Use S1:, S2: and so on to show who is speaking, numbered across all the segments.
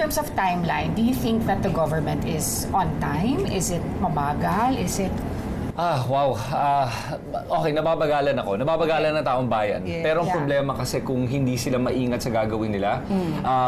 S1: terms of timeline, do you think that the government is on time? Is it mabagal? Is it...
S2: Wow. Okay, nababagalan ako. Nababagalan ng taong bayan.
S3: Yeah.
S2: Pero ang problema kasi kung hindi sila maingat sa gagawin nila,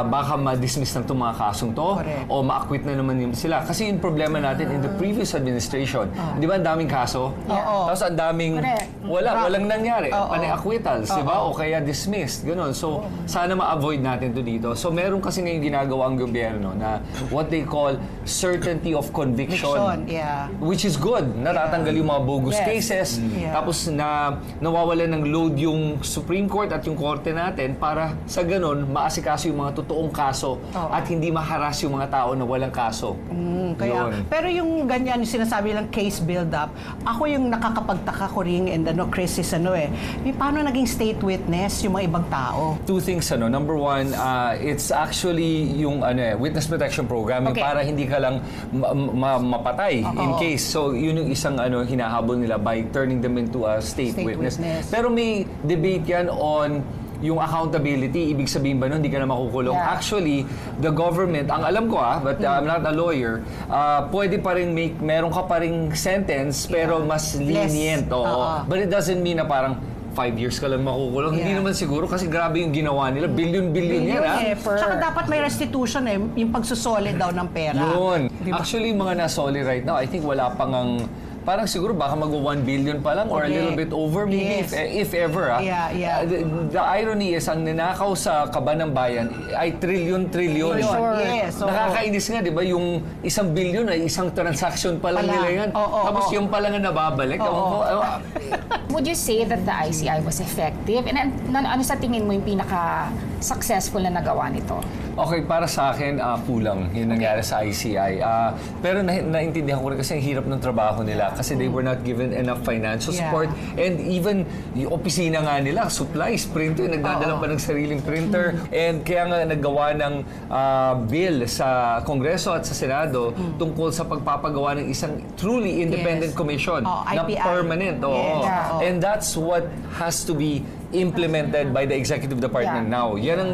S2: baka ma-dismiss na itong mga kasong to
S3: Correct.
S2: o ma-acquit na naman sila. Kasi yung problema natin in the previous administration, di ba ang daming kaso? Tapos ang daming walang nangyari. Panay acquittals, di ba? O kaya dismissed. Ganun. So, sana ma-avoid natin to dito. So, meron kasi ngayon ginagawa ang gobyerno na what they call certainty of conviction.
S3: Yeah.
S2: Which is good. Natatanggal yung mga bogus cases. Tapos nawawalan ng load yung Supreme Court at yung korte natin para sa ganun, maasikaso yung mga totoong kaso at hindi maharas yung mga tao na walang kaso.
S3: Kaya,
S2: Yun.
S3: pero yung ganyan, yung sinasabi lang case build-up, ako yung nakakapagtaka ko rin, and Chris is paano naging state witness yung mga ibang tao?
S2: Two things, Number one, it's actually yung witness protection program yung para hindi ka lang mapatay in case. So, yun yung isang hinahabol nila by turning them into a state witness. Pero may debate yan on yung accountability. Ibig sabihin ba nun, hindi ka na makukulong?
S1: Yeah.
S2: Actually, the government, ang alam ko but I'm not a lawyer, pwede pa rin meron ka pa rin sentence, pero mas lenient. But it doesn't mean na parang 5 years ka lang makukulong. Hindi naman siguro kasi grabe yung ginawa nila. Billion yan,
S3: Tsaka dapat may restitution yung pagsusoli daw ng pera.
S2: Yun. Actually, yung mga nasoli right now, I think wala pang parang siguro baka mag-1 billion pa lang or a little bit over maybe if ever. The irony is, ang ninakaw sa kaban ng bayan ay trillion.
S3: Yes,
S2: Nakakainis nga, di ba? Yung 1 billion ay isang transaction pa lang nila yan. Tapos yung pa lang ang nababalik.
S1: Would you say that the ICI was effective? And ano sa tingin mo yung pinaka-successful na nagawa nito?
S2: Okay, para sa akin, kulang yung nangyari sa ICI. Pero naintindihan ko rin kasi ang hirap ng trabaho nila kasi they were not given enough financial support. And even yung opisina nga nila, supplies, printer, nagdadala pa ng sariling printer. And kaya nga naggawa ng bill sa Kongreso at sa Senado tungkol sa pagpapagawa ng isang truly independent commission na
S3: IPI.
S2: permanent. And that's what has to be implemented by the executive department now. Yan ang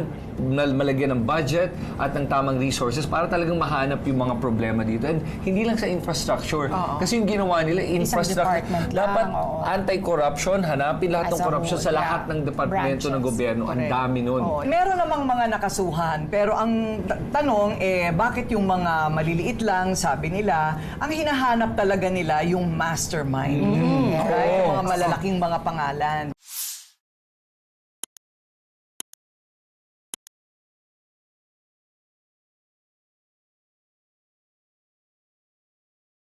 S2: malagyan ng budget at ng tamang resources para talagang mahanap yung mga problema dito. And hindi lang sa infrastructure. Kasi yung ginawa nila, infrastructure, dapat anti-corruption, hanapin lahat ng corruption sa lahat ng departamento ng gobyerno. Ang dami nun.
S4: Meron namang mga nakasuhan, pero ang tanong bakit yung mga maliliit lang, sabi nila, ang hinahanap talaga nila yung mastermind. Right? Mga malalaking mga pangalan.